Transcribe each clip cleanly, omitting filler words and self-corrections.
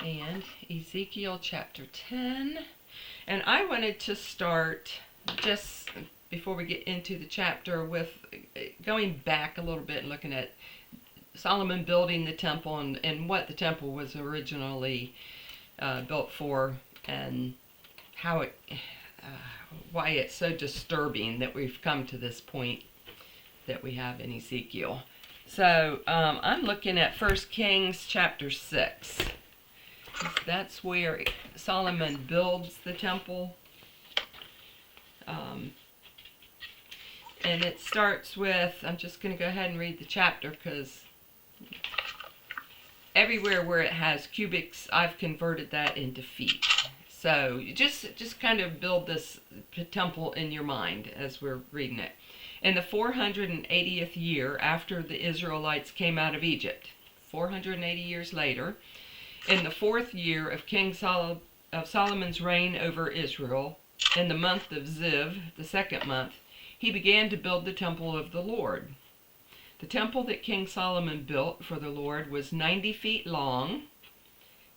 and Ezekiel chapter 10. And I wanted to start, just before we get into the chapter, with going back a little bit and looking at Solomon building the temple and what the temple was originally built for, and how it, why it's so disturbing that we've come to this point that we have in Ezekiel. So I'm looking at 1 Kings chapter 6. That's where Solomon builds the temple. And it starts with, I'm just going to go ahead and read the chapter, because everywhere where it has cubits, I've converted that into feet. So you just kind of build this temple in your mind as we're reading it. In the 480th year after the Israelites came out of Egypt, 480 years later, in the 4th year of King Solomon's reign over Israel, in the month of Ziv, the 2nd month, he began to build the temple of the Lord. The temple that King Solomon built for the Lord was 90 feet long,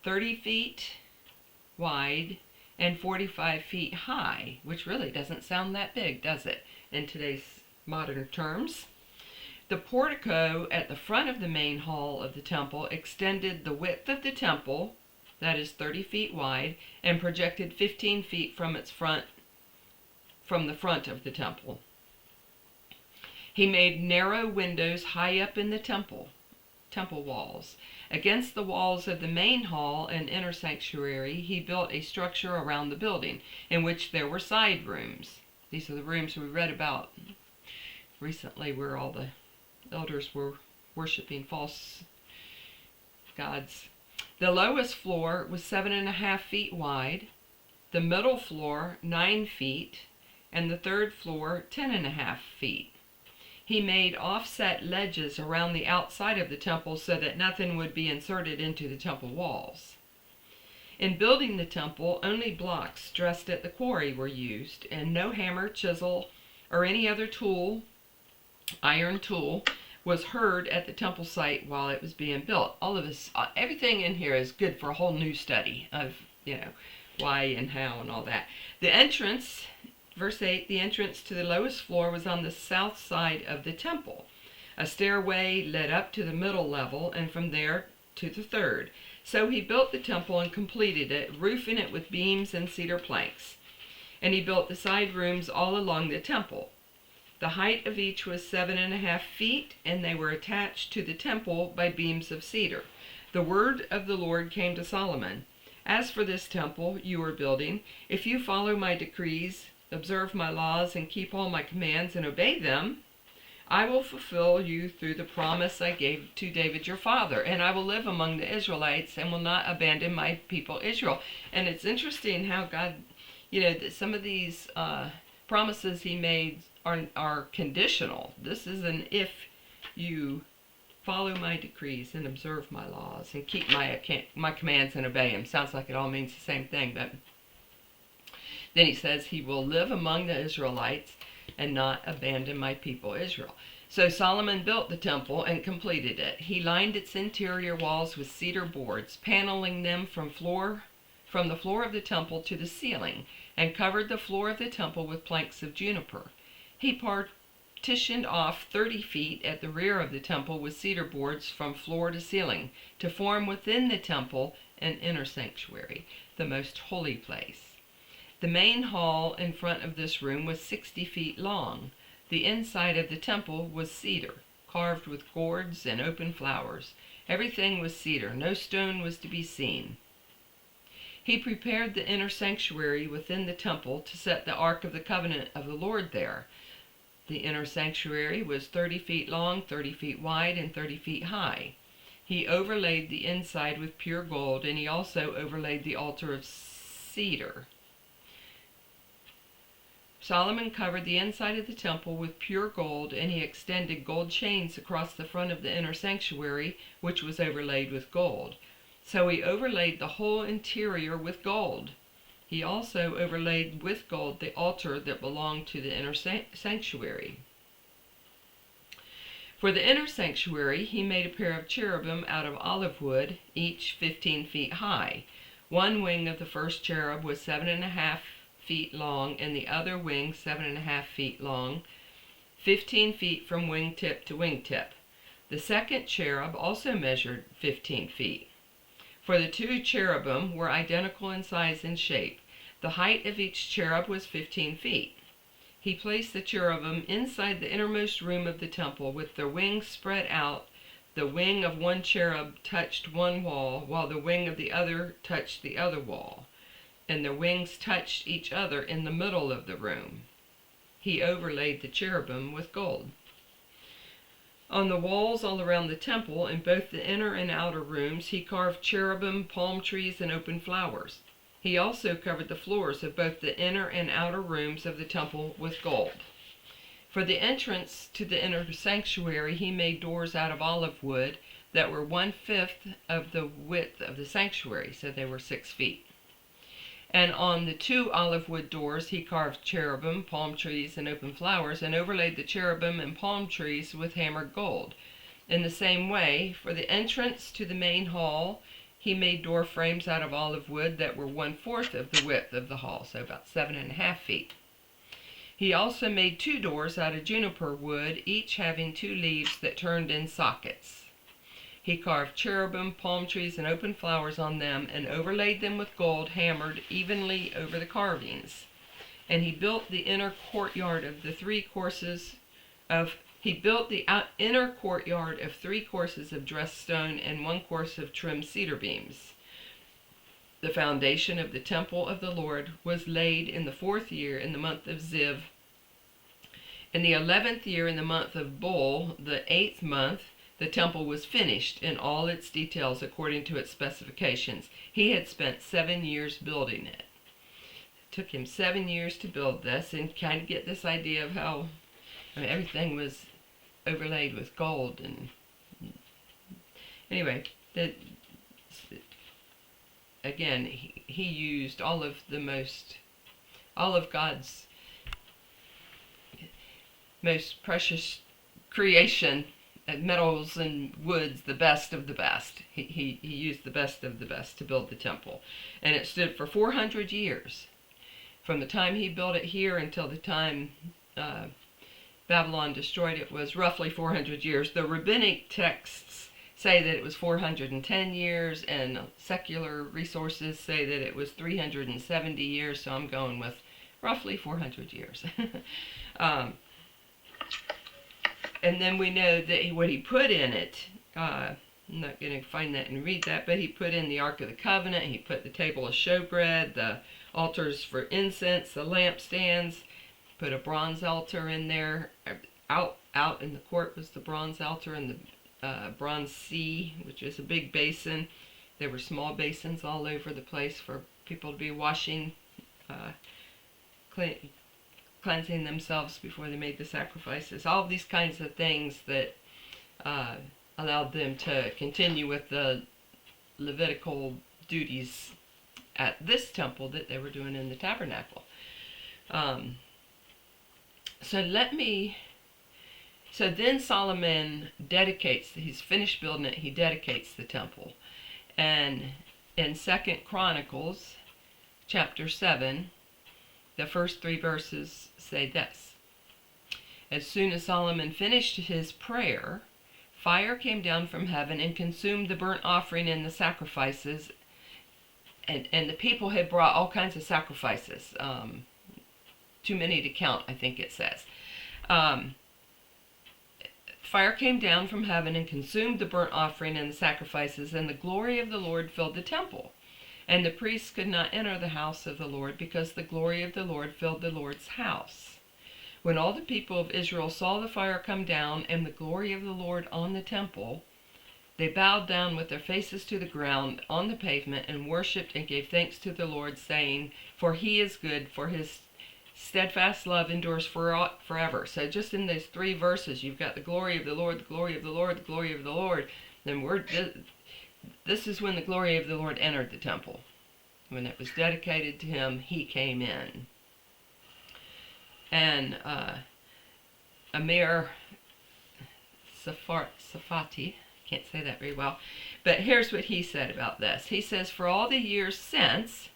30 feet wide, and 45 feet high, which really doesn't sound that big, does it, in today's modern terms. The portico at the front of the main hall of the temple extended the width of the temple, that is 30 feet wide, and projected 15 feet from the front of the temple. He made narrow windows high up in the temple walls. Against the walls of the main hall and inner sanctuary, he built a structure around the building, in which there were side rooms. These are the rooms we read about recently, where all the elders were worshiping false gods. The lowest floor was 7.5 feet wide, the middle floor 9 feet, and the third floor 10.5 feet. He made offset ledges around the outside of the temple so that nothing would be inserted into the temple walls. In building the temple, only blocks dressed at the quarry were used, and no hammer, chisel, or any other iron tool, was heard at the temple site while it was being built. All of this, everything in here is good for a whole new study of, why and how and all that. The entrance, verse 8, the entrance to the lowest floor was on the south side of the temple. A stairway led up to the middle level, and from there to the third. So he built the temple and completed it, roofing it with beams and cedar planks. And he built the side rooms all along the temple. The height of each was 7.5 feet, and they were attached to the temple by beams of cedar. The word of the Lord came to Solomon. As for this temple you are building, if you follow my decrees, observe my laws, and keep all my commands and obey them, I will fulfill you through the promise I gave to David your father, and I will live among the Israelites and will not abandon my people Israel. And it's interesting how God, that some of these promises he made are conditional. This is an if you follow my decrees and observe my laws and keep my commands and obey them. Sounds like it all means the same thing, but then he says he will live among the Israelites and not abandon my people Israel. So Solomon built the temple and completed it. He lined its interior walls with cedar boards, paneling them from the floor of the temple to the ceiling, and covered the floor of the temple with planks of juniper. He partitioned off 30 feet at the rear of the temple with cedar boards from floor to ceiling, to form within the temple an inner sanctuary, the most holy place. The main hall in front of this room was 60 feet long. The inside of the temple was cedar, carved with gourds and open flowers. Everything was cedar. No stone was to be seen. He prepared the inner sanctuary within the temple to set the Ark of the Covenant of the Lord there. The inner sanctuary was 30 feet long, 30 feet wide, and 30 feet high. He overlaid the inside with pure gold, and he also overlaid the altar of cedar. Solomon covered the inside of the temple with pure gold, and he extended gold chains across the front of the inner sanctuary, which was overlaid with gold. So he overlaid the whole interior with gold. He also overlaid with gold the altar that belonged to the inner sanctuary. For the inner sanctuary, he made a pair of cherubim out of olive wood, each 15 feet high. One wing of the first cherub was 7.5 feet long, and the other wing 7.5 feet long, 15 feet from wingtip to wingtip. The second cherub also measured 15 feet. For the two cherubim were identical in size and shape. The height of each cherub was 15 feet. He placed the cherubim inside the innermost room of the temple with their wings spread out. The wing of one cherub touched one wall, while the wing of the other touched the other wall, and their wings touched each other in the middle of the room. He overlaid the cherubim with gold. On the walls all around the temple, in both the inner and outer rooms, he carved cherubim, palm trees, and open flowers. He also covered the floors of both the inner and outer rooms of the temple with gold. For the entrance to the inner sanctuary, he made doors out of olive wood that were 1/5 of the width of the sanctuary, so they were 6 feet. And on the two olive wood doors he carved cherubim, palm trees, and open flowers, and overlaid the cherubim and palm trees with hammered gold. In the same way, for the entrance to the main hall, he made door frames out of olive wood that were 1/4 of the width of the hall, so about 7.5 feet. He also made two doors out of juniper wood, each having two leaves that turned in sockets. He carved cherubim, palm trees, and open flowers on them, and overlaid them with gold hammered evenly over the carvings. And he built the inner courtyard of inner courtyard of 3 courses of dressed stone and 1 course of trimmed cedar beams. The foundation of the temple of the Lord was laid in the 4th year in the month of Ziv. In the 11th year in the month of Bul, the 8th month, the temple was finished in all its details according to its specifications. He had spent 7 years building it. It took him 7 years to build this, and kind of get this idea of how everything was overlaid with gold. And anyway, again, he used all of God's most precious creation, metals and woods, the best of the best. He used the best of the best to build the temple. And it stood for 400 years. From the time he built it here until the time Babylon destroyed it was roughly 400 years. The rabbinic texts say that it was 410 years, and secular resources say that it was 370 years, so I'm going with roughly 400 years. And then we know that what he put in it, I'm not going to find that and read that, but he put in the Ark of the Covenant, he put the table of showbread, the altars for incense, the lampstands, put a bronze altar in there. Out in the court was the bronze altar and the bronze sea, which is a big basin. There were small basins all over the place for people to be washing, cleansing themselves before they made the sacrifices. All of these kinds of things that allowed them to continue with the Levitical duties at this temple that they were doing in the tabernacle. So then Solomon he's finished building it, he dedicates the temple. And in 2 Chronicles chapter 7, the first 3 verses say this: As soon as Solomon finished his prayer, fire came down from heaven and consumed the burnt offering and the sacrifices. And the people had brought all kinds of sacrifices. Too many to count, I think it says. Fire came down from heaven and consumed the burnt offering and the sacrifices, and the glory of the Lord filled the temple. And the priests could not enter the house of the Lord, because the glory of the Lord filled the Lord's house. When all the people of Israel saw the fire come down and the glory of the Lord on the temple, they bowed down with their faces to the ground on the pavement and worshipped and gave thanks to the Lord, saying, For he is good, for his steadfast love endures forever. So just in those 3 verses, you've got the glory of the Lord, the glory of the Lord, the glory of the Lord. Then this is when the glory of the Lord entered the temple. When it was dedicated to him, he came in. And a mere Safati. Can't say that very well. But here's what he said about this. He says, for all the years since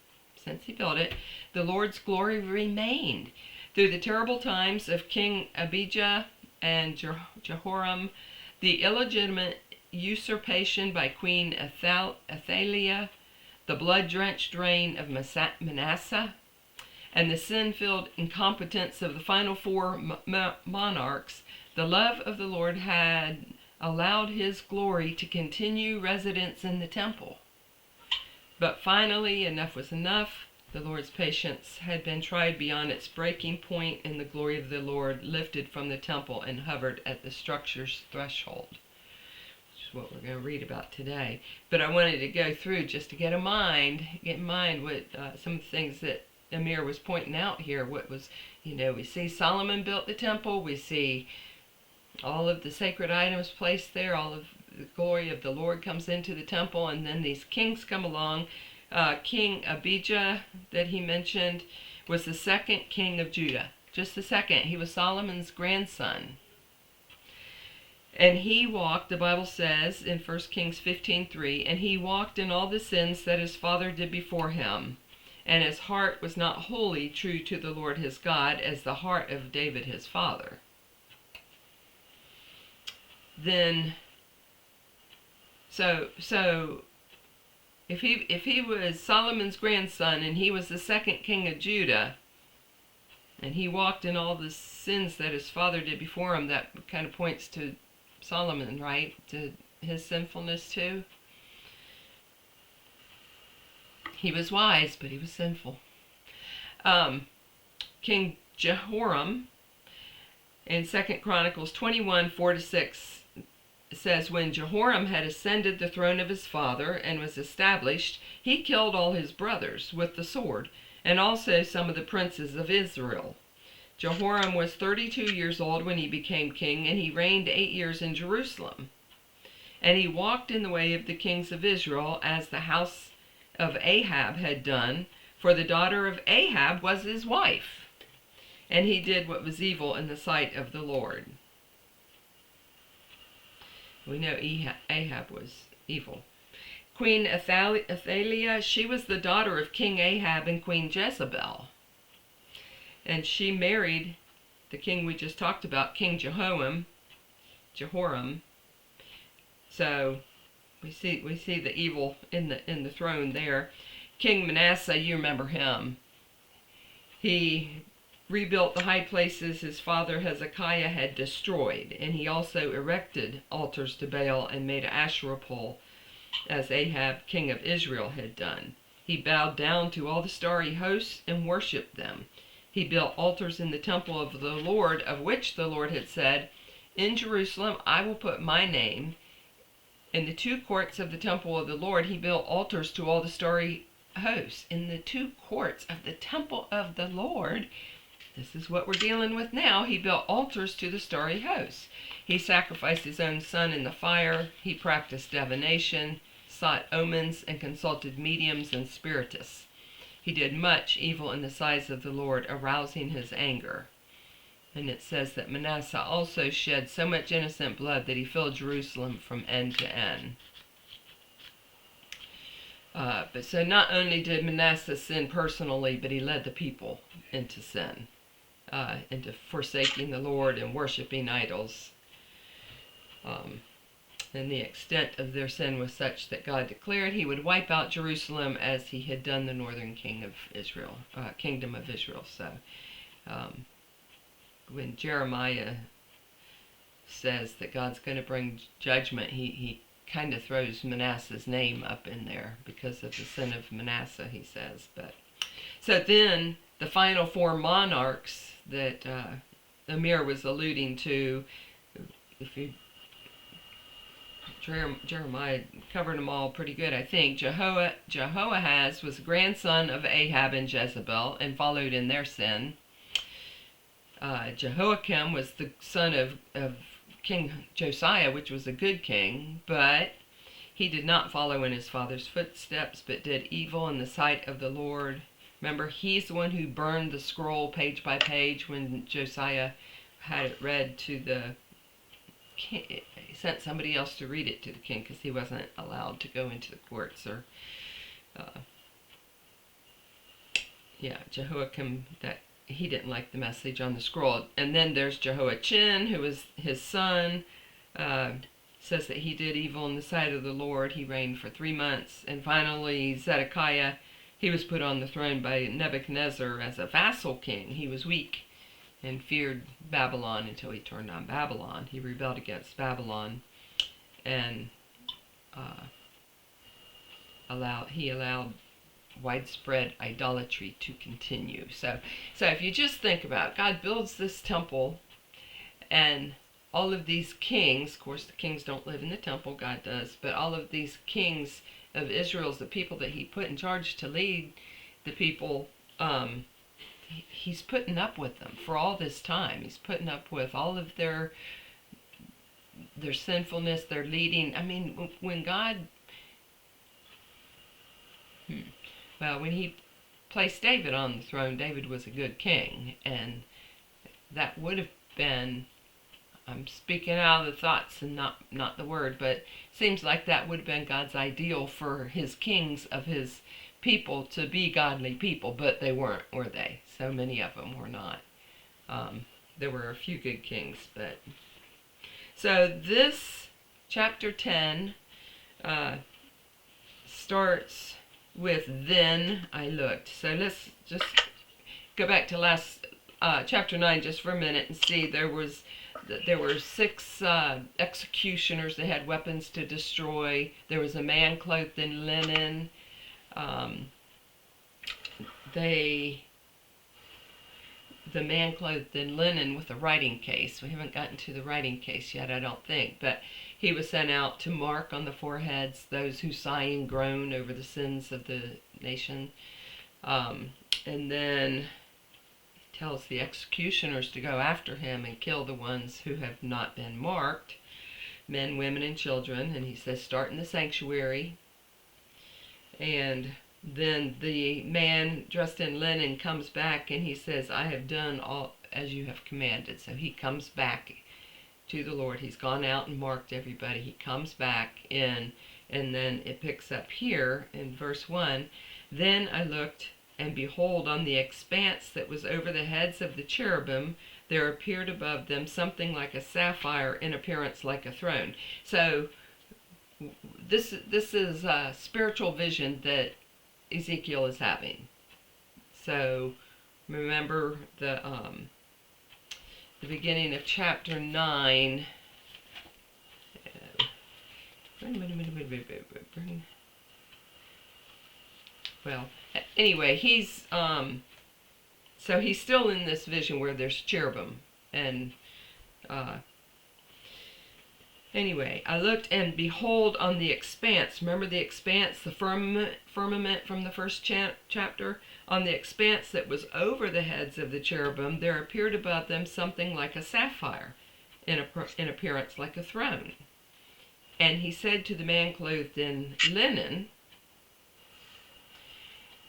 he built it, the Lord's glory remained. Through the terrible times of King Abijah and Jehoram, the illegitimate usurpation by Queen Athaliah, the blood-drenched reign of Manasseh, and the sin-filled incompetence of the final four monarchs, the love of the Lord had allowed his glory to continue residence in the temple. But finally, enough was enough. The Lord's patience had been tried beyond its breaking point, and the glory of the Lord lifted from the temple and hovered at the structure's threshold, which is what we're going to read about today. But I wanted to go through just to get in mind what some of the things that Amir was pointing out here. What was, we see Solomon built the temple. We see all of the sacred items placed there. All of the glory of the Lord comes into the temple, and then these kings come along. King Abijah that he mentioned was the second king of Judah. Just the second. He was Solomon's grandson. And he walked, the Bible says in 1 Kings 15:3, and he walked in all the sins that his father did before him. And his heart was not wholly true to the Lord his God as the heart of David his father. Then, so if he was Solomon's grandson and he was the second king of Judah, and he walked in all the sins that his father did before him, that kind of points to Solomon, right? To his sinfulness too. He was wise, but he was sinful. King Jehoram in 2 Chronicles 21:4-6 says, when Jehoram had ascended the throne of his father and was established, he killed all his brothers with the sword, and also some of the princes of Israel. Jehoram was 32 years old when he became king, and he reigned 8 years in Jerusalem. And he walked in the way of the kings of Israel, as the house of Ahab had done, for the daughter of Ahab was his wife. And he did what was evil in the sight of the Lord. We know Ahab was evil. Queen Athaliah, she was the daughter of King Ahab and Queen Jezebel. And she married the king we just talked about, King Jehoram. So we see the evil in the throne there. King Manasseh, you remember him. He rebuilt the high places his father Hezekiah had destroyed, and he also erected altars to Baal and made an Asherah pole, as Ahab, king of Israel, had done. He bowed down to all the starry hosts and worshipped them. He built altars in the temple of the Lord, of which the Lord had said, in Jerusalem I will put my name. In the 2 courts of the temple of the Lord, he built altars to all the starry hosts. In the 2 courts of the temple of the Lord, this is what we're dealing with now, he built altars to the starry hosts. He sacrificed his own son in the fire. He practiced divination, sought omens, and consulted mediums and spiritists. He did much evil in the sight of the Lord, arousing his anger. And it says that Manasseh also shed so much innocent blood that he filled Jerusalem from end to end. But so not only did Manasseh sin personally, but he led the people into sin, into forsaking the Lord and worshiping idols. And the extent of their sin was such that God declared he would wipe out Jerusalem as he had done the northern kingdom of Israel. So when Jeremiah says that God's going to bring judgment, he kind of throws Manasseh's name up in there because of the sin of Manasseh, he says. But so then the final 4 monarchs that Amir was alluding to, if you Jeremiah covered them all pretty good, I think. Jehoahaz was the grandson of Ahab and Jezebel and followed in their sin. Jehoiakim was the son of King Josiah, which was a good king, but he did not follow in his father's footsteps, but did evil in the sight of the Lord. Remember, he's the one who burned the scroll page by page when Josiah had it read to the king, he sent somebody else to read it to the king because he wasn't allowed to go into the courts. Or Jehoiakim, that he didn't like the message on the scroll. And then there's Jehoiachin, who was his son. Says that he did evil in the sight of the Lord. He reigned for 3 months. And finally, Zedekiah, he was put on the throne by Nebuchadnezzar as a vassal king. He was weak and feared Babylon until he turned on Babylon. He rebelled against Babylon and allowed widespread idolatry to continue. So if you just think about it, God builds this temple, and all of these kings, of course the kings don't live in the temple, God does, but all of these kings of Israel's, the people that he put in charge to lead the people, he's putting up with them for all this time. He's putting up with all of their sinfulness, their leading. I mean, when God, when he placed David on the throne, David was a good king, and that would have been, I'm speaking out of the thoughts and not the word, but it seems like that would have been God's ideal for his kings of his people to be godly people, but they weren't, were they? So many of them were not. There were a few good kings, but so this chapter 10 starts with "Then I looked." So let's just go back to last chapter 9 just for a minute and see. There were 6 executioners. They had weapons to destroy. There was a man clothed in linen. The man clothed in linen with a writing case. We haven't gotten to the writing case yet, I don't think, but he was sent out to mark on the foreheads those who sigh and groan over the sins of the nation. And then he tells the executioners to go after him and kill the ones who have not been marked, men, women, and children. And he says, start in the sanctuary. And then the man dressed in linen comes back and he says, I have done all as you have commanded. So he comes back to the Lord. He's gone out and marked everybody. He comes back in, and then it picks up here in verse 1. Then I looked, and behold, on the expanse that was over the heads of the cherubim, there appeared above them something like a sapphire, in appearance like a throne. So this is a spiritual vision that Ezekiel is having. So remember the beginning of chapter 9. Well, anyway, he's so he's still in this vision where there's cherubim, and anyway, I looked, and behold, on the expanse, remember the expanse, the firmament from the first chapter? On the expanse that was over the heads of the cherubim, there appeared above them something like a sapphire, in appearance like a throne. And he said to the man clothed in linen,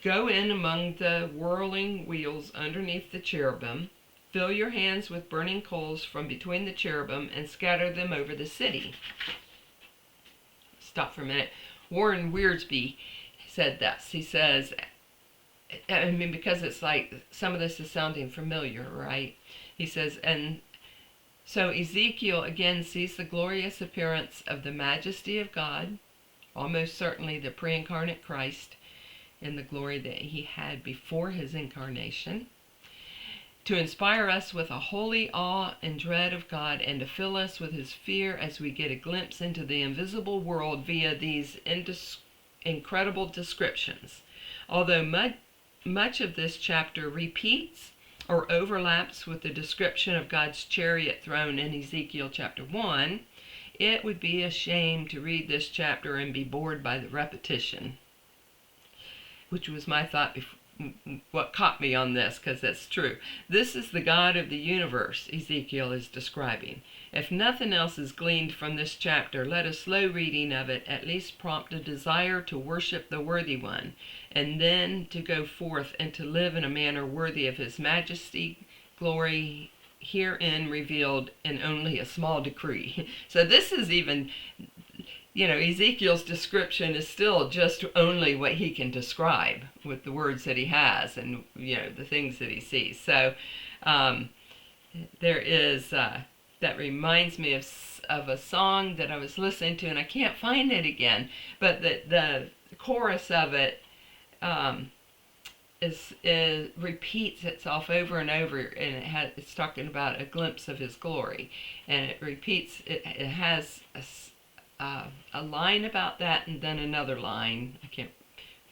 go in among the whirling wheels underneath the cherubim, fill your hands with burning coals from between the cherubim, and scatter them over the city. Stop for a minute. Warren Wiersbe said this. He says, I mean, because it's like some of this is sounding familiar, right? He says, and so Ezekiel again sees the glorious appearance of the majesty of God, almost certainly the pre-incarnate Christ, in the glory that he had before his incarnation, to inspire us with a holy awe and dread of God, and to fill us with his fear as we get a glimpse into the invisible world via these incredible descriptions. Although much of this chapter repeats or overlaps with the description of God's chariot throne in Ezekiel chapter 1, it would be a shame to read this chapter and be bored by the repetition, which was my thought before. What caught me on this, because that's true. This is the God of the universe Ezekiel is describing. If nothing else is gleaned from this chapter, let a slow reading of it at least prompt a desire to worship the worthy one, and then to go forth and to live in a manner worthy of his majesty, glory, herein revealed in only a small decree. So this is even, Ezekiel's description is still just only what he can describe with the words that he has and, the things that he sees. So there is, that reminds me of a song that I was listening to, and I can't find it again, but the chorus of it is repeats itself over and over, and it's talking about a glimpse of his glory, and it repeats. It has a line about that, and then another line.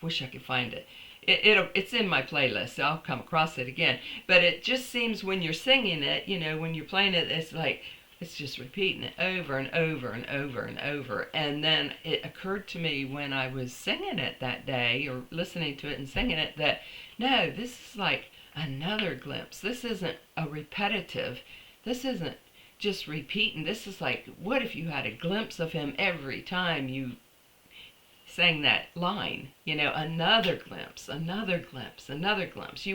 Wish I could find it. It's in my playlist, so I'll come across it again. But it just seems when you're singing it, when you're playing it, it's like it's just repeating it over and over and over and over. And then it occurred to me when I was singing it that day, or listening to it and singing it, that no, this is like another glimpse. This isn't a repetitive. This isn't just repeating. This is like, what if you had a glimpse of him every time you sang that line? Another glimpse, another glimpse, another glimpse. It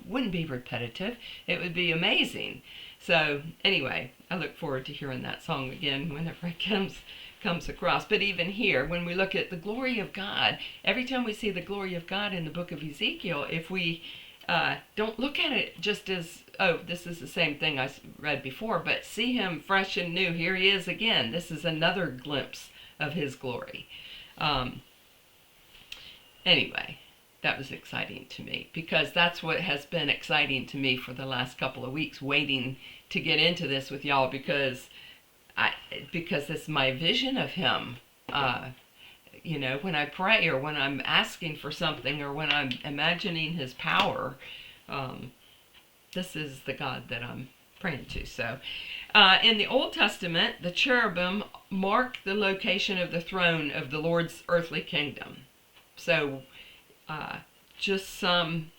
wouldn't be repetitive. It would be amazing. So anyway, I look forward to hearing that song again whenever it comes across. But even here, when we look at the glory of God, every time we see the glory of God in the book of Ezekiel, if we don't look at it just as, oh, this is the same thing I read before, but see him fresh and new. Here he is again. This is another glimpse of his glory. Anyway, that was exciting to me, because that's what has been exciting to me for the last couple of weeks, waiting to get into this with y'all, because it's my vision of him. When I pray, or when I'm asking for something, or when I'm imagining his power, this is the God that I'm praying to. So in the Old Testament, the cherubim mark the location of the throne of the Lord's earthly kingdom. So just some,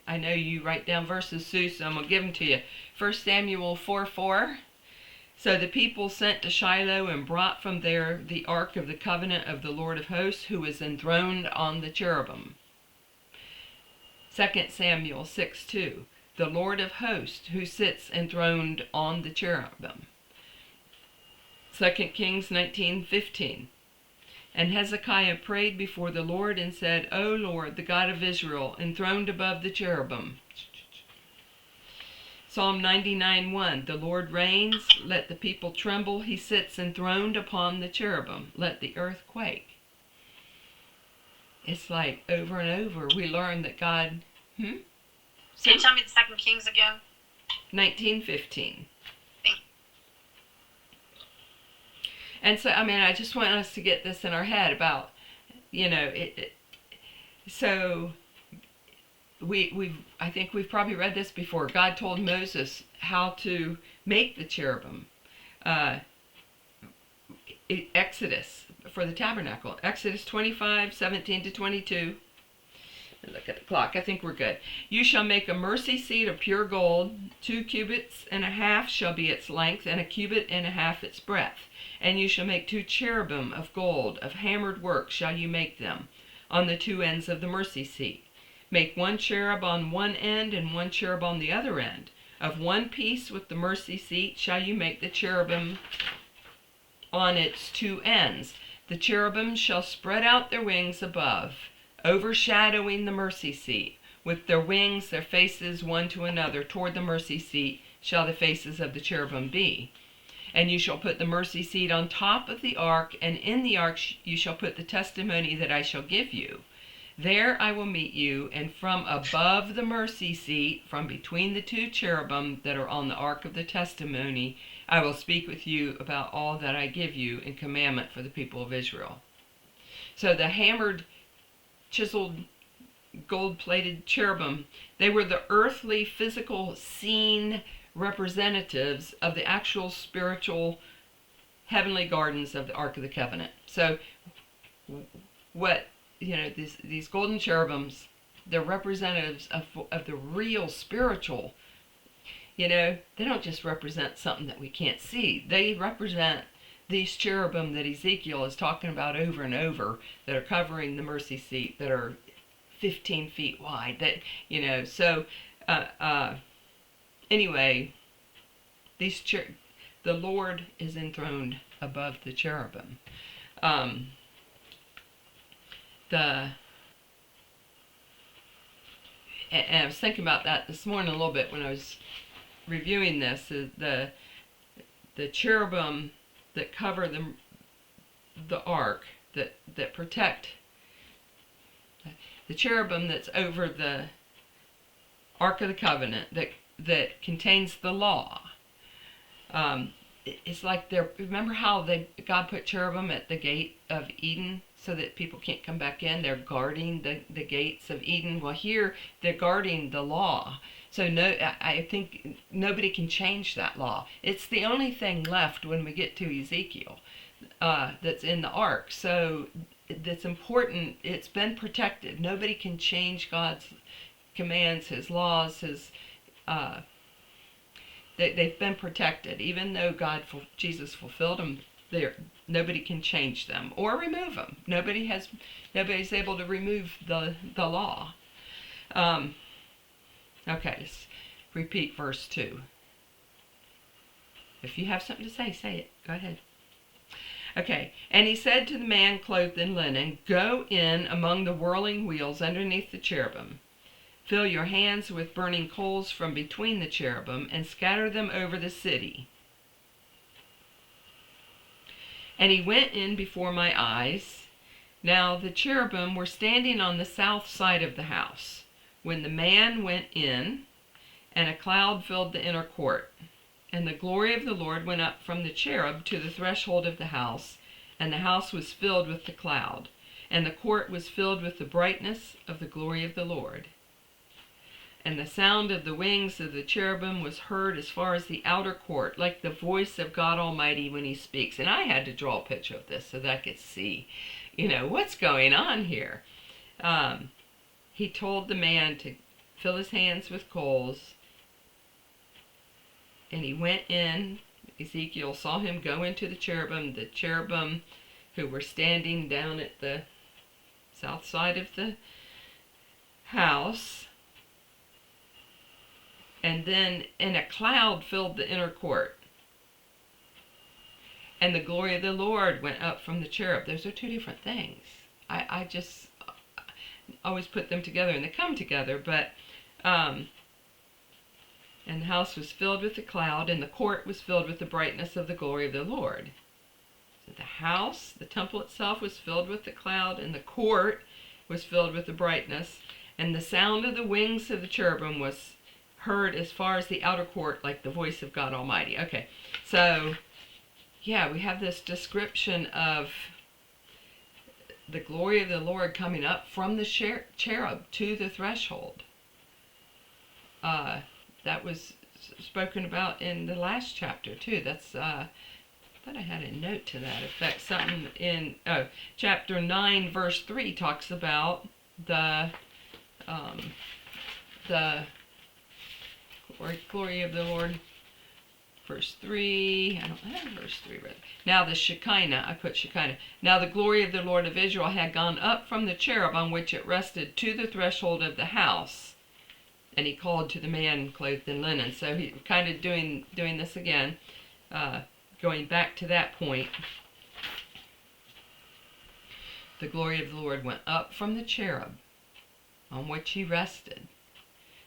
I know you write down verses, Sue, so I'm going to give them to you. 1 Samuel 4:4. So the people sent to Shiloh and brought from there the ark of the covenant of the Lord of hosts, who is enthroned on the cherubim. 2 Samuel 6:2. The Lord of hosts, who sits enthroned on the cherubim. 2 Kings 19:15. And Hezekiah prayed before the Lord and said, O Lord, the God of Israel, enthroned above the cherubim. Psalm 99:1. The Lord reigns, let the people tremble. He sits enthroned upon the cherubim. Let the earth quake. It's like over and over we learn that God... Can you tell me the 2 Kings again? 19:15. And so, I just want us to get this in our head about, so I think we've probably read this before. God told Moses how to make the cherubim. Exodus, for the tabernacle. Exodus 25:17-22. Look at the clock. I think we're good. You shall make a mercy seat of pure gold. 2 cubits and a half shall be its length, and 1.5 cubits its breadth. And you shall make 2 cherubim of gold, of hammered work shall you make them, on the 2 ends of the mercy seat. Make 1 cherub on one end, and 1 cherub on the other end. Of one piece with the mercy seat shall you make the cherubim on its 2 ends. The cherubim shall spread out their wings above, overshadowing the mercy seat. With their wings, their faces one to another, toward the mercy seat shall the faces of the cherubim be. And you shall put the mercy seat on top of the ark, and in the ark you shall put the testimony that I shall give you. There I will meet you, and from above the mercy seat, from between the 2 cherubim that are on the ark of the testimony, I will speak with you about all that I give you in commandment for the people of Israel. So the hammered, chiseled, gold-plated cherubim, they were the earthly, physical, seen representatives of the actual spiritual heavenly gardens of the Ark of the Covenant. So what, these golden cherubims, they're representatives of the real spiritual. They don't just represent something that we can't see. They represent these cherubim that Ezekiel is talking about over and over, that are covering the mercy seat, that are 15 feet wide, that, so anyway, the Lord is enthroned above the cherubim. Um, the and I was thinking about that this morning a little bit when I was reviewing this. The cherubim that cover the ark, that protect, the cherubim that's over the Ark of the Covenant, that contains the law. It's like remember how God put cherubim at the gate of Eden so that people can't come back in? They're guarding the gates of Eden. Well, here they're guarding the law. So I think nobody can change that law. It's the only thing left when we get to Ezekiel that's in the ark. So that's important. It's been protected. Nobody can change God's commands, His laws, they've been protected. Even though Jesus fulfilled them, nobody can change them or remove them. Nobody's able to remove the law. Okay, let's repeat verse 2. If you have something to say it. Go ahead. Okay, and he said to the man clothed in linen, "Go in among the whirling wheels underneath the cherubim. Fill your hands with burning coals from between the cherubim and scatter them over the city." And he went in before my eyes. Now the cherubim were standing on the south side of the house when the man went in, and a cloud filled the inner court. And the glory of the Lord went up from the cherub to the threshold of the house, and the house was filled with the cloud, and the court was filled with the brightness of the glory of the Lord. And the sound of the wings of the cherubim was heard as far as the outer court, like the voice of God Almighty when He speaks. And I had to draw a picture of this so that I could see, what's going on here. He told the man to fill his hands with coals, and he went in. Ezekiel saw him go into the cherubim who were standing down at the south side of the house. And then a cloud filled the inner court. And the glory of the Lord went up from the cherub. Those are two different things. I just always put them together, and they come together. But, and the house was filled with the cloud, and the court was filled with the brightness of the glory of the Lord. So the house, the temple itself, was filled with the cloud, and the court was filled with the brightness. And the sound of the wings of the cherubim was heard as far as the outer court, like the voice of God Almighty. Okay, so yeah, we have this description of the glory of the Lord coming up from the cherub to the threshold. That was spoken about in the last chapter too. That's I thought I had a note to that effect. Something in chapter 9 verse 3 talks about the glory of the Lord. Verse 3, I don't have verse 3 read. Now the Shekinah, I put Shekinah. Now the glory of the Lord of Israel had gone up from the cherub on which it rested to the threshold of the house. And he called to the man clothed in linen. So he kind of doing this again, going back to that point. The glory of the Lord went up from the cherub on which he rested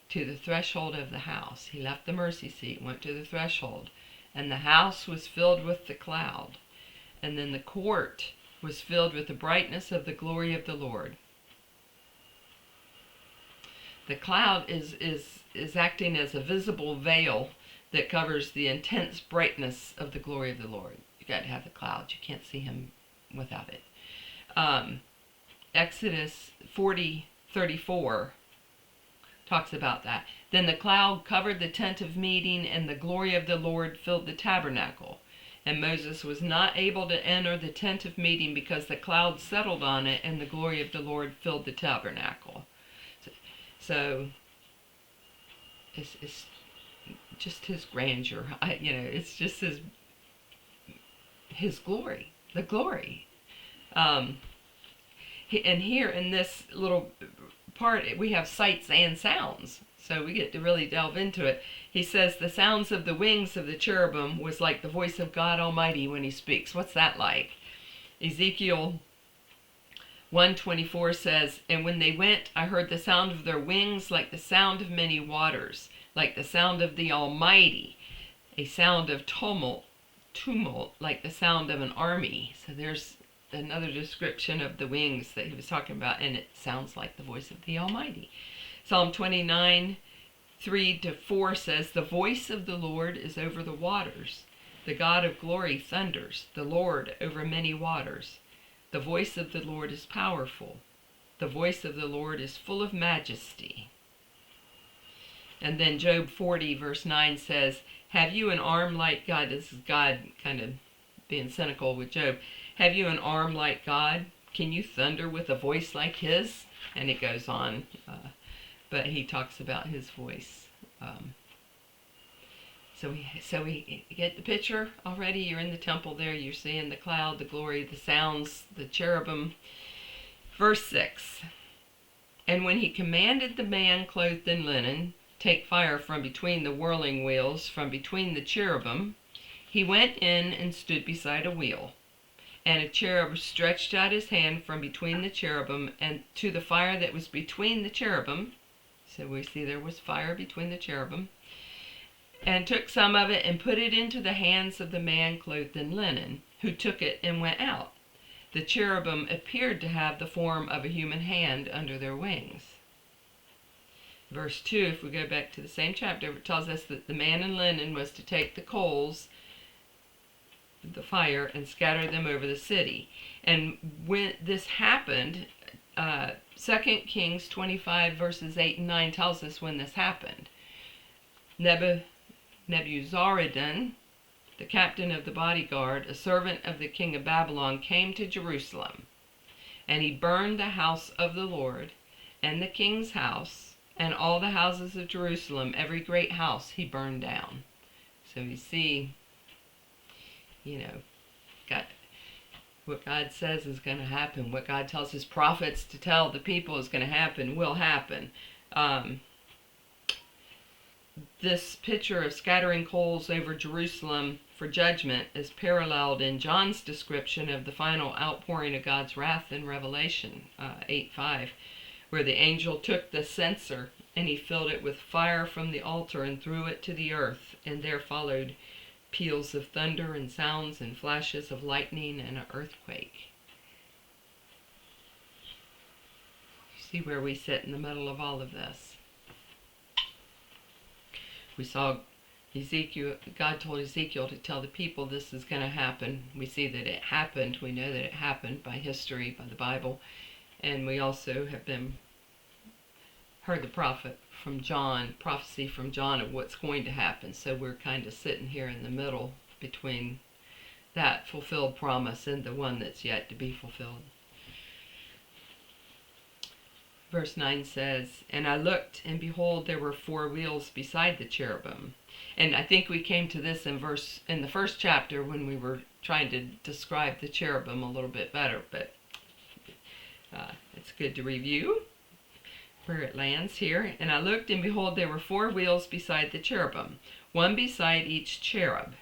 to the threshold of the house. He left the mercy seat, went to the threshold, and the house was filled with the cloud. And then the court was filled with the brightness of the glory of the Lord. The cloud is acting as a visible veil that covers the intense brightness of the glory of the Lord. You got to have the cloud. You can't see Him without it. Exodus 40:34 talks about that. Then the cloud covered the tent of meeting, and the glory of the Lord filled the tabernacle. And Moses was not able to enter the tent of meeting because the cloud settled on it, and the glory of the Lord filled the tabernacle. So it's just His grandeur. It's just His glory, the glory. And here in this little part, we have sights and sounds. So we get to really delve into it. He says the sounds of the wings of the cherubim was like the voice of God Almighty when he speaks. What's that like? Ezekiel 1:24 says, "And when they went, I heard the sound of their wings like the sound of many waters, like the sound of the Almighty, a sound of tumult, like the sound of an army." So there's another description of the wings that he was talking about, and it sounds like the voice of the Almighty. Psalm 29:3-4 says, "The voice of the Lord is over the waters. The God of glory thunders, the Lord over many waters. The voice of the Lord is powerful. The voice of the Lord is full of majesty." And then Job 40:9 says, "Have you an arm like God?" This is God kind of being cynical with Job. "Have you an arm like God? Can you thunder with a voice like his?" And it goes on. But he talks about his voice. So we get the picture already. You're in the temple there. You're seeing the cloud, the glory, the sounds, the cherubim. Verse 6. "And when he commanded the man clothed in linen, take fire from between the whirling wheels, from between the cherubim, he went in and stood beside a wheel. And a cherub stretched out his hand from between the cherubim and to the fire that was between the cherubim." So we see there was fire between the cherubim. "And took some of it and put it into the hands of the man clothed in linen, who took it and went out. The cherubim appeared to have the form of a human hand under their wings." Verse 2, if we go back to the same chapter, it tells us that the man in linen was to take the coals, the fire, and scatter them over the city. And when this happened, 2 Kings 25 verses 8 and 9 tells us when this happened. Nebuzaradan, the captain of the bodyguard, a servant of the king of Babylon, came to Jerusalem, and he burned the house of the Lord, and the king's house, and all the houses of Jerusalem, every great house he burned down. So you see, what God says is going to happen. What God tells his prophets to tell the people is going to happen will happen. This picture of scattering coals over Jerusalem for judgment is paralleled in John's description of the final outpouring of God's wrath in Revelation 8:5, where the angel took the censer and he filled it with fire from the altar and threw it to the earth, and there followed peals of thunder and sounds and flashes of lightning and an earthquake. You see where we sit in the middle of all of this. We saw Ezekiel, God told Ezekiel to tell the people this is going to happen. We see that it happened. We know that it happened by history, by the Bible. And we also have heard the prophecy from John of what's going to happen. So we're kind of sitting here in the middle between that fulfilled promise and the one that's yet to be fulfilled. Verse 9 says, "And I looked, and behold, there were 4 wheels beside the cherubim." And I think we came to this in the first chapter when we were trying to describe the cherubim a little bit better, but it's good to review where it lands here. "And I looked, and behold, there were 4 wheels beside the cherubim, one beside each cherub.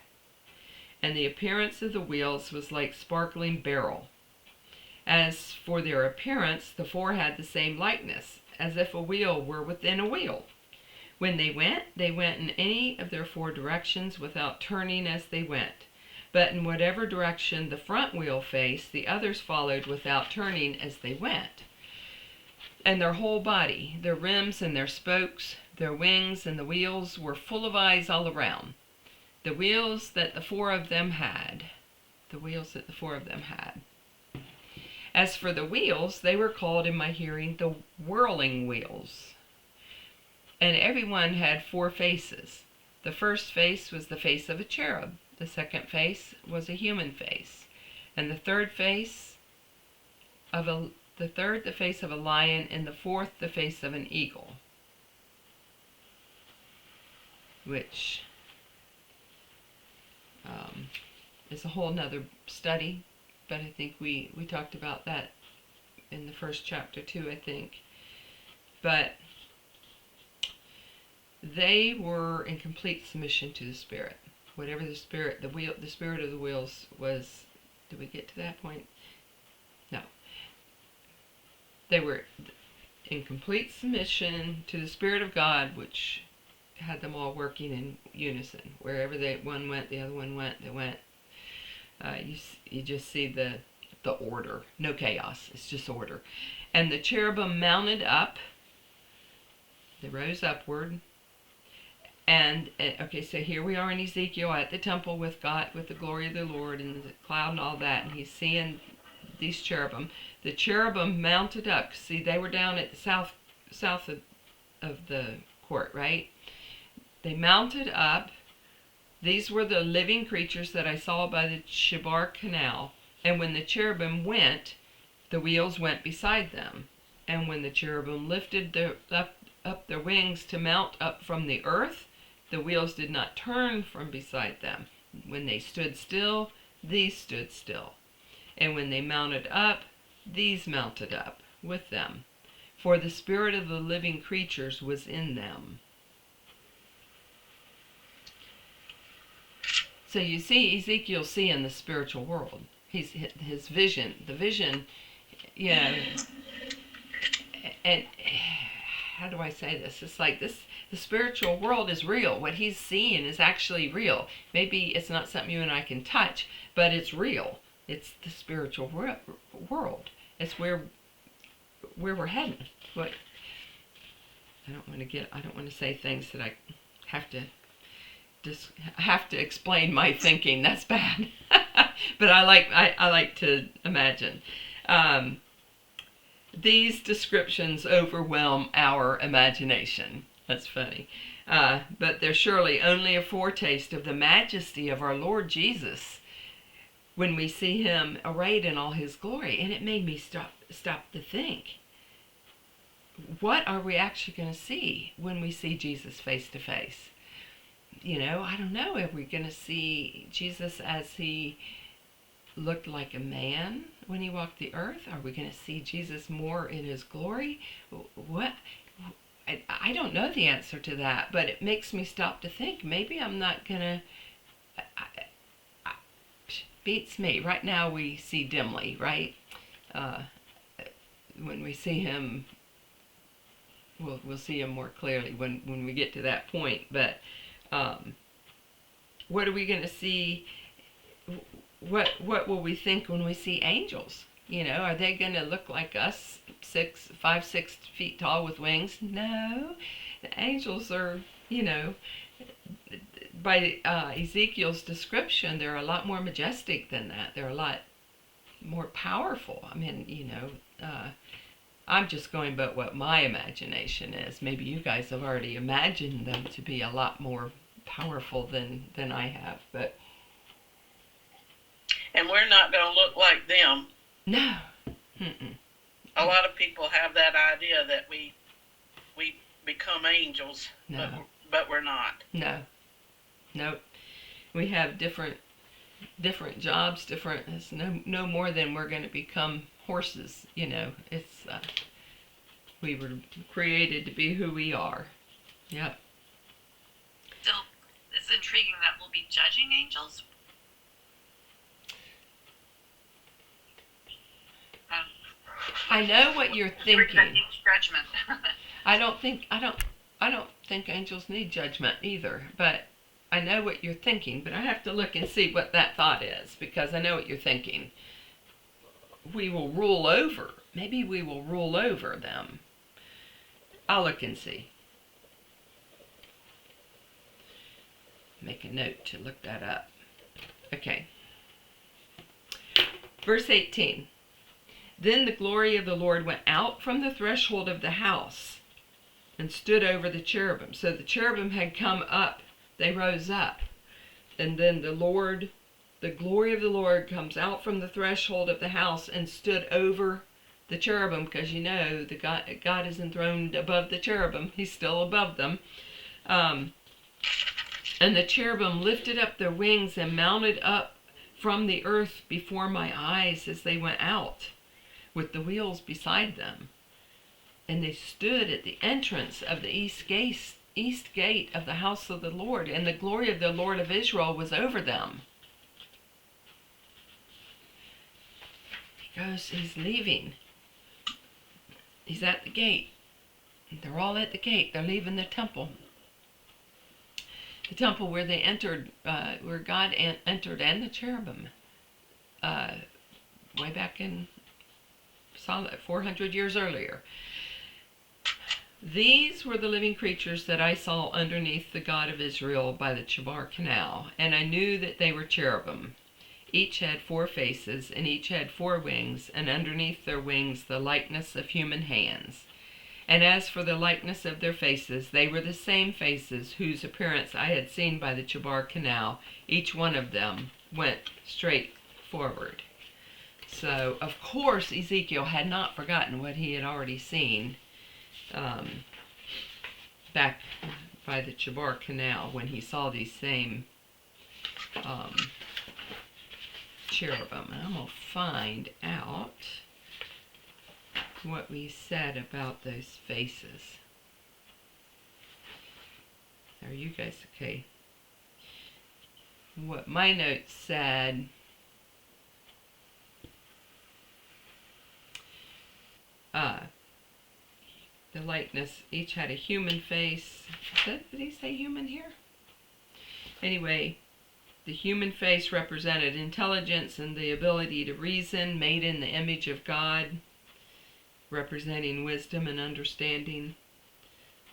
And the appearance of the wheels was like sparkling beryl. As for their appearance, the 4 had the same likeness, as if a wheel were within a wheel. When they went in any of their 4 directions without turning as they went. But in whatever direction the front wheel faced, the others followed without turning as they went. And their whole body, their rims and their spokes, their wings and the wheels were full of eyes all around. The wheels that the 4 of them had. As for the wheels, they were called in my hearing the whirling wheels. And every one had 4 faces. The first face was the face of a cherub. The second face was a human face. And the third the face of a lion, and the 4th the face of an eagle. Which is a whole nother study, but I think we talked about that in the first chapter too, I think. But they were in complete submission to the Spirit. Whatever the Spirit, the Spirit of the wheels was. Did we get to that point? No. They were in complete submission to the Spirit of God, which had them all working in unison. Wherever one went, the other one went. They went. You just see the order. No chaos. It's just order. And the cherubim mounted up. They rose upward. And okay, so here we are in Ezekiel at the temple with God, with the glory of the Lord and the cloud and all that, and he's seeing these cherubim. The cherubim mounted up. See, they were down at the south of the court, right? They mounted up. These were the living creatures that I saw by the Chebar Canal. And when the cherubim went, the wheels went beside them. And when the cherubim lifted up their wings to mount up from the earth, the wheels did not turn from beside them. When they stood still, these stood still. And when they mounted up, these mounted up with them. For the spirit of the living creatures was in them. So you see Ezekiel seeing the spiritual world. His vision, the vision, you know, and how do I say this? It's like this, the spiritual world is real. What he's seeing is actually real. Maybe it's not something you and I can touch, but it's real. It's the spiritual world. It's where we're heading. What I don't want to say things that I have to explain my thinking. That's bad. But I like to imagine. These descriptions overwhelm our imagination. That's funny. But they're surely only a foretaste of the majesty of our Lord Jesus when we see him arrayed in all his glory. And it made me stop to think. What are we actually going to see when we see Jesus face to face? You know, I don't know. Are we going to see Jesus as he looked like a man when he walked the earth? Are we going to see Jesus more in his glory? What? I don't know the answer to that, but it makes me stop to think. Maybe I'm not going to... Beats me. Right now we see dimly, right? When we see him, we'll see him more clearly when we get to that point. But what are we going to see? What will we think when we see angels? You know, are they going to look like us, 5, 6 feet tall with wings? No. The angels are, you know, by Ezekiel's description, they're a lot more majestic than that. They're a lot more powerful. I mean, you know, I'm just going by what my imagination is. Maybe you guys have already imagined them to be a lot more powerful than I have, but... And we're not going to look like them. No. Mm-mm. A lot of people have that idea that we become angels, No. but we're not. No. Nope. We have different jobs, it's no more than we're going to become horses, you know. It's we were created to be who we are. Yep. Still, it's intriguing that we'll be judging angels. I know what you're thinking. Judgment. I don't think angels need judgment either, but I know what you're thinking, but I have to look and see what that thought is, because I know what you're thinking. We will rule over. Maybe we will rule over them. I'll look and see. Make a note to look that up. Okay. Verse 18. Then the glory of the Lord went out from the threshold of the house and stood over the cherubim. So the cherubim had come up. They rose up. And then the glory of the Lord comes out from the threshold of the house and stood over the cherubim, because you know God is enthroned above the cherubim. He's still above them. And the cherubim lifted up their wings and mounted up from the earth before my eyes as they went out, with the wheels beside them. And they stood at the entrance of the east east gate of the house of the Lord, and the glory of the Lord of Israel was over them. He's leaving. He's at the gate. They're all at the gate. They're leaving the temple. The temple where they entered, where God entered, and the cherubim, way back in 400 years earlier. These were the living creatures that I saw underneath the God of Israel by the Chebar Canal, and I knew that they were cherubim. Each had 4 faces, and each had 4 wings, and underneath their wings the likeness of human hands. And as for the likeness of their faces, they were the same faces whose appearance I had seen by the Chebar Canal. Each one of them went straight forward. So, of course, Ezekiel had not forgotten what he had already seen back by the Chebar Canal when he saw these same cherubim. And I'm going to find out what we said about those faces. Are you guys okay? What my notes said, the likeness, each had a human face. Did he say human here? Anyway, the human face represented intelligence and the ability to reason, made in the image of God, representing wisdom and understanding.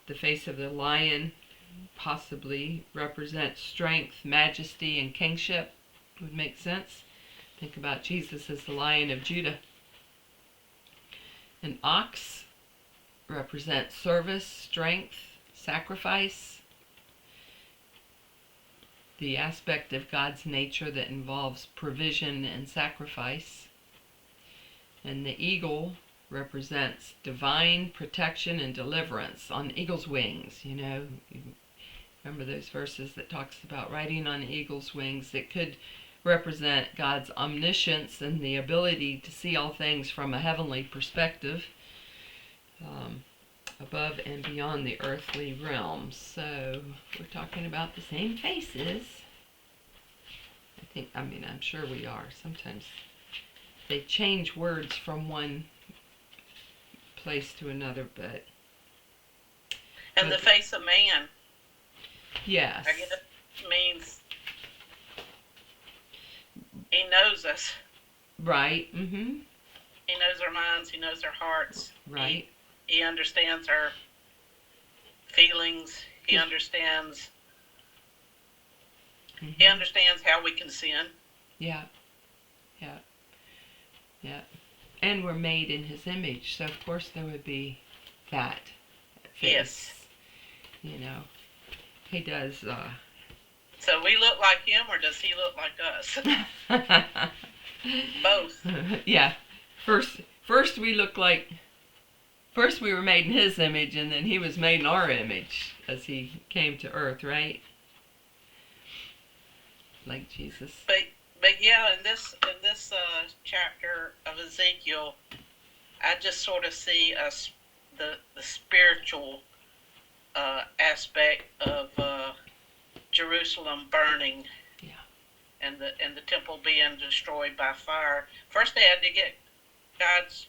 The face of the lion possibly represents strength, majesty, and kingship. Would make sense. Think about Jesus as the Lion of Judah. An ox represents service, strength, sacrifice. The aspect of God's nature that involves provision and sacrifice. And the eagle represents divine protection and deliverance on eagle's wings. You know, remember those verses that talks about riding on eagle's wings? It could represent God's omniscience and the ability to see all things from a heavenly perspective, above and beyond the earthly realm. So we're talking about the same faces. I'm sure we are. Sometimes they change words from one place to another, but... And the face of man. Yes. I guess it means he knows us. Right. Mm-hmm. He knows our minds. He knows our hearts. Right. He understands our feelings. He understands. Mm-hmm. He understands how we can sin. Yeah. Yeah. Yeah. And we're made in his image, so of course there would be that face. Yes. You know, he does. So we look like him, or does he look like us? Both. Yeah. First we look like. First we were made in his image, and then he was made in our image as he came to earth, right? Like Jesus. But yeah, in this chapter of Ezekiel, I just sort of see the spiritual aspect of Jerusalem burning, yeah, and the temple being destroyed by fire. First, they had to get God's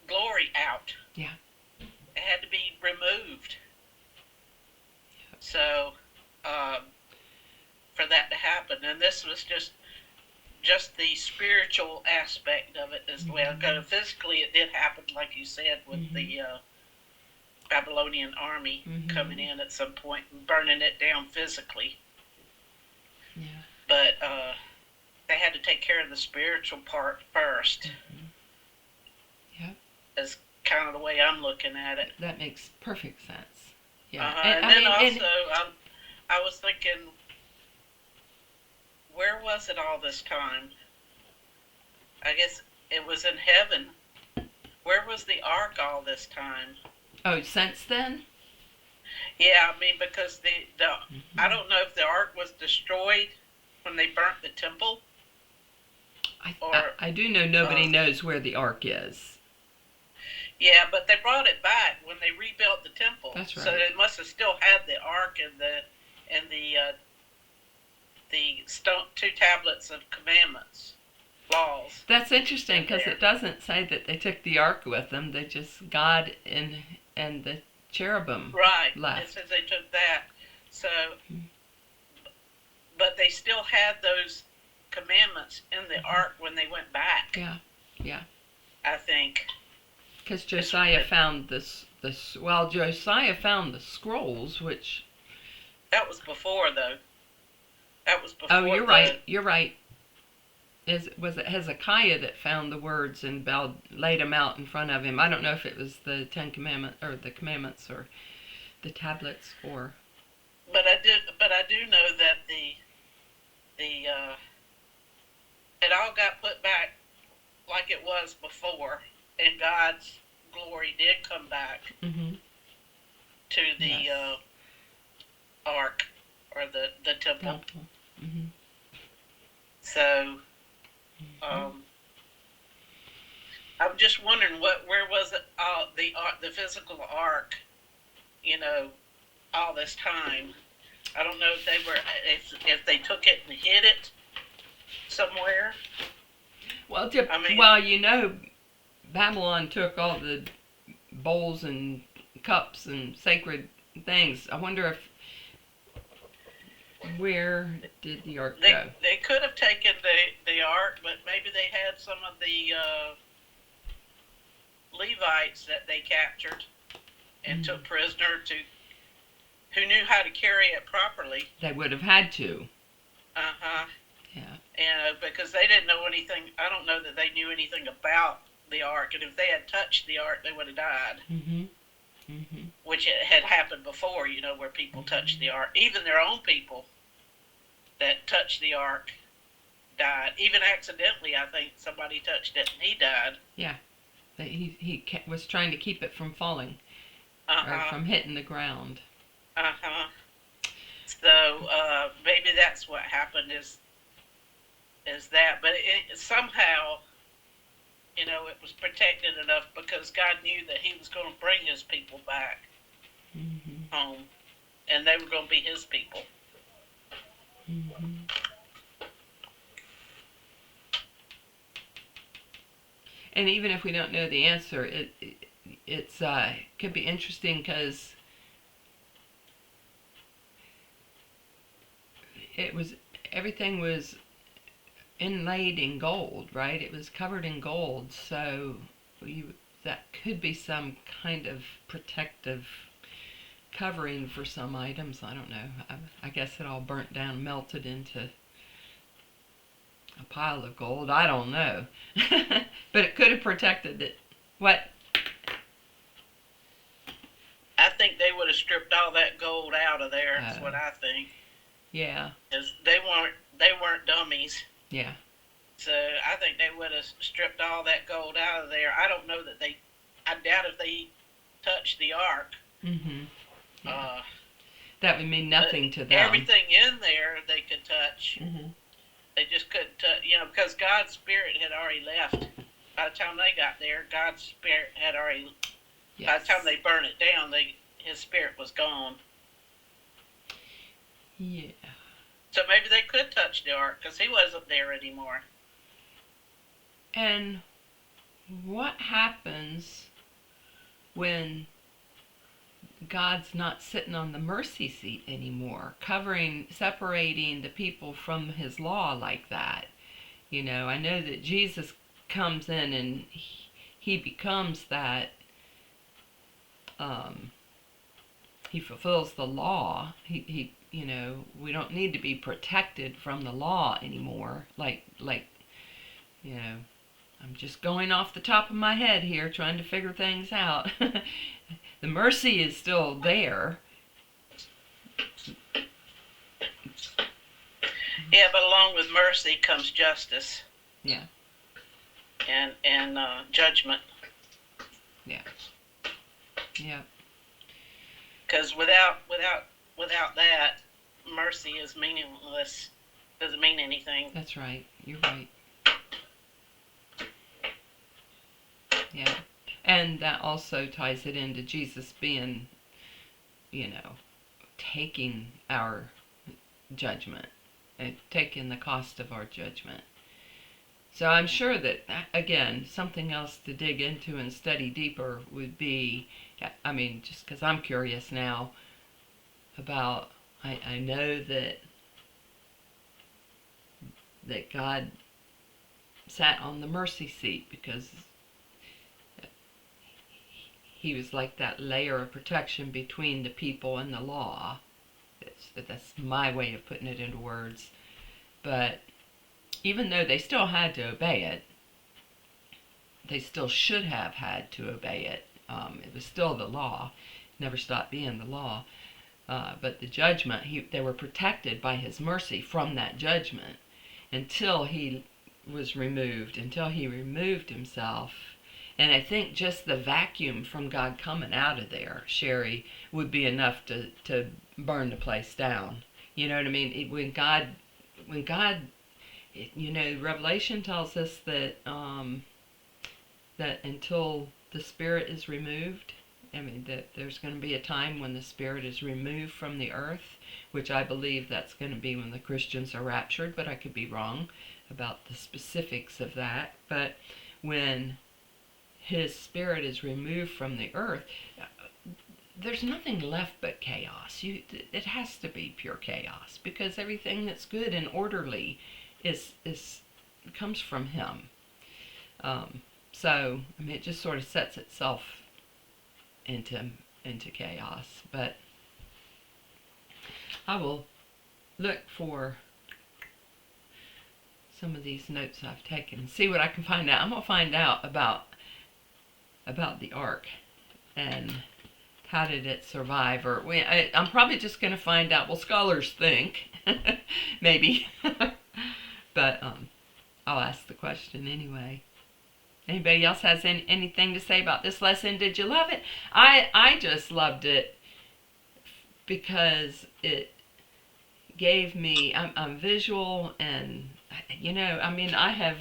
glory out. Yeah, it had to be removed. Yeah. So, for that to happen, and this was just the spiritual aspect of it as well. Because physically, it did happen, like you said, with the Babylonian army coming in at some point and burning it down physically. Yeah. But they had to take care of the spiritual part first. Yeah. Is kind of the way I'm looking at it. That makes perfect sense. Yeah. And then I was thinking, where was it all this time? I guess it was in heaven. Where was the ark all this time? Oh, since then? Yeah, I mean, because I don't know if the ark was destroyed when they burnt the temple. I do know nobody knows where the ark is. Yeah, but they brought it back when they rebuilt the temple. That's So right. they must have still had the ark and the stone, 2 tablets of commandments, laws That's interesting in because there. it doesn't say that they took the ark with them. They just God and the cherubim Right. It left. says they took that. So, but they still had those commandments in the ark when they went back. Yeah, yeah. I think. Because Josiah found Josiah found the scrolls, which. That was before, though. That was before. Oh, you're right. You're right. Was it Hezekiah that found the words and laid them out in front of him? I don't know if it was the Ten Commandments or the commandments or the tablets or. But I do know that the it all got put back like it was before, and God's glory did come back Mm-hmm. to the Yes. ark or the temple. Mm-hmm. So, I'm just wondering where was it? The physical ark, you know, all this time. I don't know if they were if they took it and hid it somewhere. Well, I mean- Babylon took all the bowls and cups and sacred things. I wonder where did the ark go? They could have taken the ark, but maybe they had some of the Levites that they captured and took prisoner who knew how to carry it properly. They would have had to. Uh-huh. Yeah. And because they didn't know anything, I don't know that they knew anything about the ark, and if they had touched the ark, they would have died. Mm-hmm. Mm-hmm. Which it had happened before, where people touched the ark. Even their own people that touched the ark died. Even accidentally, I think somebody touched it and he died. Yeah. He was trying to keep it from falling or Uh-huh. from hitting the ground. Uh-huh. So maybe that's what happened is that. But somehow, it was protected enough because God knew that he was going to bring his people back home. And they were going to be his people. Mm-hmm. And even if we don't know the answer, it's could be interesting because everything was inlaid in gold, right? It was covered in gold, so that could be some kind of protective covering for some items. I don't know. I guess it all burnt down, melted into a pile of gold. I don't know. But it could have protected it. What? I think they would have stripped all that gold out of there. That's what I think. Yeah. Because they weren't dummies. Yeah. So I think they would have stripped all that gold out of there. I don't know that I doubt if they touched the ark. Mm-hmm. Yeah. That would mean nothing to them. Everything in there they could touch. Mm-hmm. They just couldn't touch, because God's Spirit had already left. By the time they got there, God's Spirit had already. Yes. By the time they burned it down, his Spirit was gone. Yeah. So maybe they could touch the ark because he wasn't there anymore. And what happens when God's not sitting on the mercy seat anymore, separating the people from his law like that? I know that Jesus comes in and he becomes that, he fulfills the law. He we don't need to be protected from the law anymore. Like, I'm just going off the top of my head here trying to figure things out. The mercy is still there. Yeah, but along with mercy comes justice. Yeah. And judgment. Yeah. Yeah. Because without that, mercy is meaningless. Doesn't mean anything. That's right. You're right. Yeah. And that also ties it into Jesus being taking our judgment and taking the cost of our judgment. So I'm sure that, again, something else to dig into and study deeper would be, just because I'm curious now about, I know that God sat on the mercy seat because he was like that layer of protection between the people and the law. That's my way of putting it into words. But even though they still had to obey it, they still should have had to obey it. It was still the law. It never stopped being the law. But the judgment, they were protected by his mercy from that judgment until he was removed, until he removed himself. And I think just the vacuum from God coming out of there, Sherry, would be enough to burn the place down. You know what I mean? When God, Revelation tells us that that until the Spirit is removed, that there's going to be a time when the Spirit is removed from the earth, which I believe that's going to be when the Christians are raptured, but I could be wrong about the specifics of that. But when his Spirit is removed from the earth, there's nothing left but chaos. It has to be pure chaos, because everything that's good and orderly comes from him. So it just sort of sets itself into chaos. But I will look for some of these notes I've taken and see what I can find out. I'm going to find out about the ark and how did it survive. Or I'm probably just going to find out, well, scholars think, maybe. But I'll ask the question anyway. Anybody else has anything to say about this lesson? Did you love it? I just loved it because it gave me, I'm visual, and I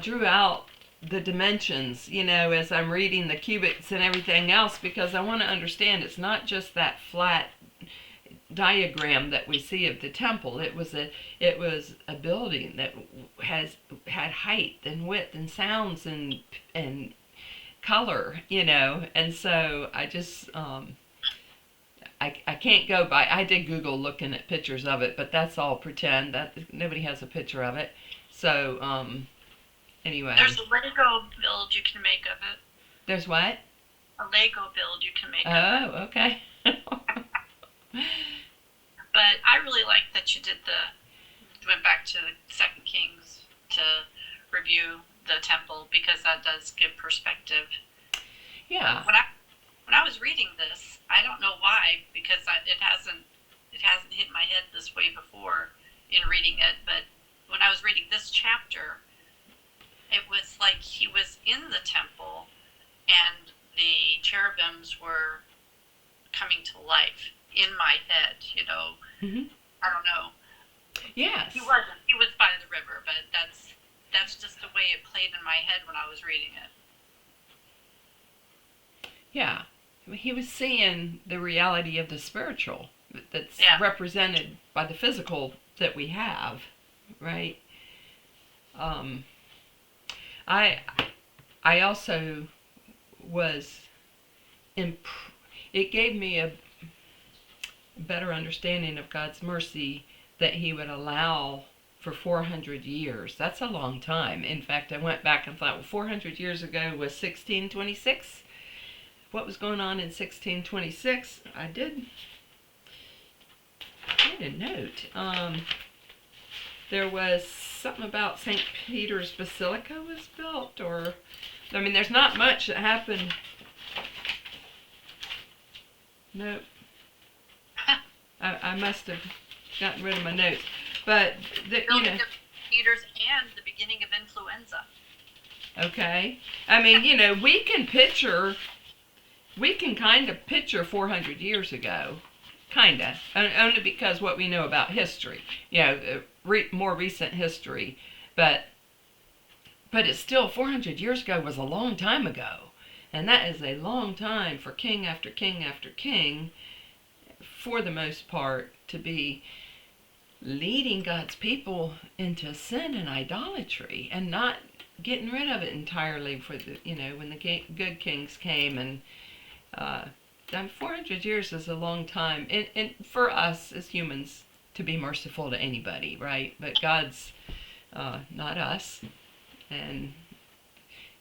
drew out the dimensions, as I'm reading the cubits and everything else, because I want to understand it's not just that flat diagram that we see of the temple. It was a building that had height and width and sounds and color, and so I just I can't go by. I did Google looking at pictures of it, but that's all pretend. That nobody has a picture of it. So anyway, there's a Lego build you can make of it. There's what? A Lego build you can make of it. Oh, okay. But I really like that you went back to the 2 Kings to review the temple, because that does give perspective. Yeah. When I was reading this, I don't know why, because it hasn't hit my head this way before in reading it, but when I was reading this chapter, it was like he was in the temple and the cherubims were coming to life in my head, Mm-hmm. I don't know. Yes. He wasn't. He was by the river, but that's just the way it played in my head when I was reading it. Yeah. He was seeing the reality of the spiritual that's represented by the physical that we have, right? I also was it gave me a better understanding of God's mercy that he would allow for 400 years. That's a long time. In fact, I went back and thought, well, 400 years ago was 1626. What was going on in 1626? I did a note. There was something about St. Peter's Basilica was built, there's not much that happened. Nope. I must have gotten rid of my notes. But, Building of Peters and the beginning of influenza. Okay. We can kind of picture 400 years ago. Kind of. Only because what we know about history. More recent history. But it's still 400 years ago was a long time ago. And that is a long time for king after king after king for the most part, to be leading God's people into sin and idolatry and not getting rid of it entirely. For the, when the good kings came, and 400 years is a long time, and for us as humans to be merciful to anybody, right? But God's not us, and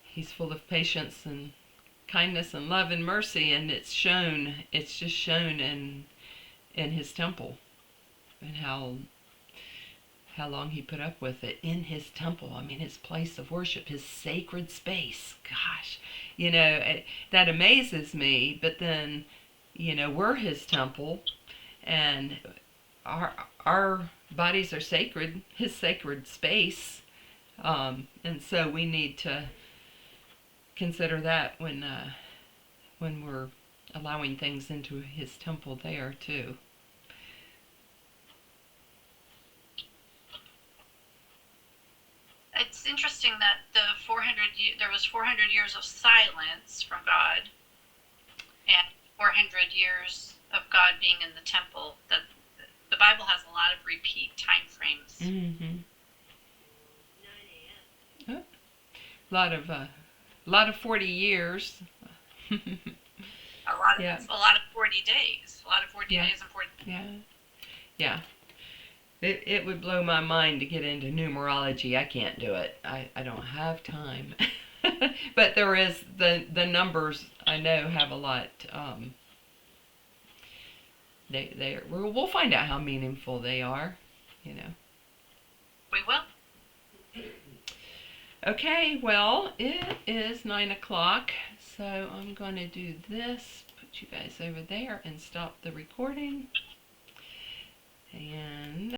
He's full of patience and kindness and love and mercy, and it's just shown in His temple, and how long He put up with it in His temple. I mean, His place of worship, His sacred space. Gosh, that amazes me. But then, we're His temple, and our bodies are sacred, His sacred space, and so we need to consider that when we're allowing things into His temple there too. It's interesting that there was 400 years of silence from God, and 400 years of God being in the temple. That the Bible has a lot of repeat time frames. Mm-hmm. Oh, a lot of 40 years. A lot of 40 days. A lot of 40 days and 40. Yeah. It would blow my mind to get into numerology. I can't do it. I don't have time. But there is the numbers I know have a lot. We'll find out how meaningful they are. We will. Okay, well, it is 9:00, so I'm going to do this, put you guys over there, and stop the recording. And